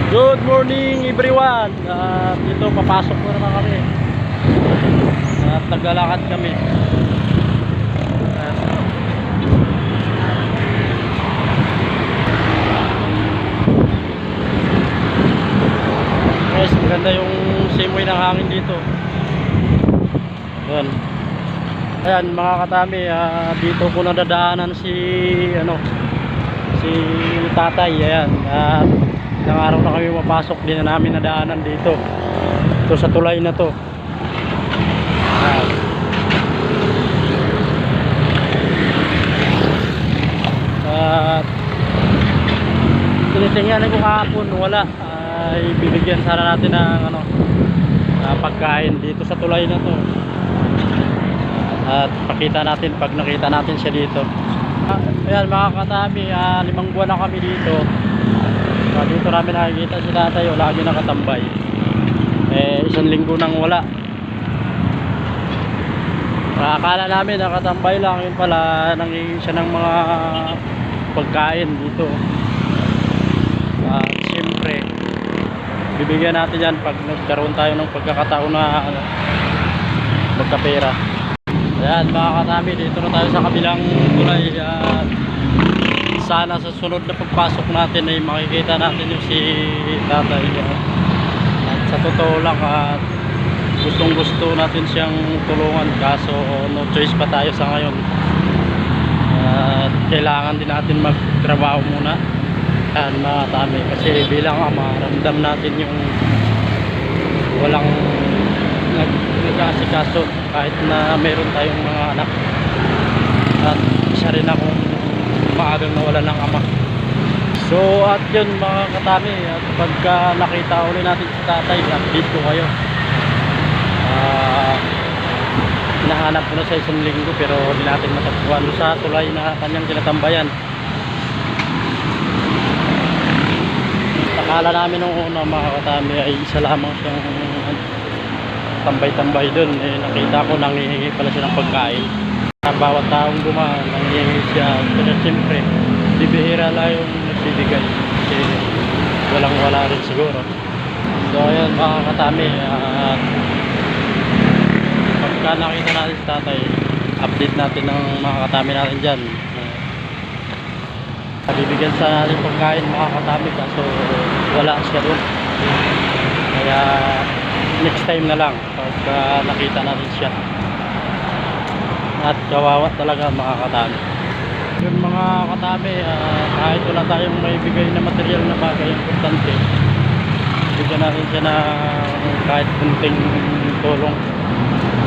Good morning everyone. Dito papasok na naman kami. At naglalakad kami. Guys, maganda yung simoy ng hangin dito. Ayan. Ayan mga katami, dito ko nadadaanan si tatay. Ayan. Ilang araw na kami mapasok, din na namin nadaanan dito. Ito sa tulay na to. At tinitingnan ko kahapon, wala. Ibibigyan sana natin ng pagkain dito sa tulay na to. At pakita natin pag nakita natin siya dito. Ayan mga katami, 5 buwan na kami dito. Dito namin nakikita si tatay, lagi nakatambay. 1 linggo nang wala. Akala namin nakatambay lang, yun pala nangingi siya ng mga pagkain dito. Siyempre bibigyan natin yan pag nagkaroon tayo ng pagkakataon na magkapera. Ayan mga katami, dito na tayo sa kabilang tulay. Sana sa sunod na pagpasok natin ay makikita natin yung si tatay. At sa totoo lang, gustong gusto natin siyang tulungan, kaso no choice pa tayo sa ngayon. At kailangan din natin magtrabaho muna. Ayan mga katami, kasi bilang ama, ramdam natin yung walang nag-asikaso kahit na meron tayong mga anak. At isa rin akong maagang nawala ng ama. So at yun mga katami, at pagka nakita ulit natin si tatay, update ko kayo. Hinahanap ko na sa 1 linggo pero hindi natin matagpuan sa tulay na kanyang tinatambayan. Akala namin nung una mga katami ay isa lamang siyang tambay-tambay dun. Nakita ko nangihingi pala siya ng pagkain. Bawat taong gumaan nangihingi siya, pero siyempre bibihira lang yung nagbibigay kasi walang wala rin siguro. So ayan mga katami, pagka nakita natin si tatay, update natin ng mga katami natin dyan. Bibigyan sa natin pagkain mga katami, kaso wala siya doon. Kaya next time na lang pagka nakita natin siya. At kawawa talaga mga katami. Yun mga katami, kahit wala tayong maibigay na material na bagay, importante bigyan natin siya na kahit kunting tulong,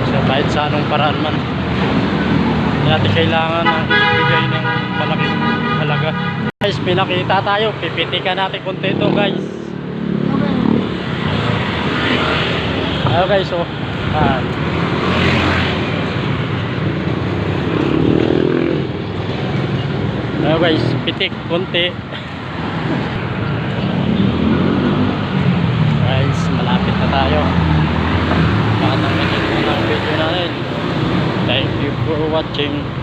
kahit sa anong paraan man. Hindi natin kailangan na ibigay ng malaking halaga. Guys, pinakita tayo, pipitikan natin konti ito guys. Ayo guys, ayo guys, pitik konti. Guys, malapit na tayo. Patanggalin ko ng video natin. Thank you for watching.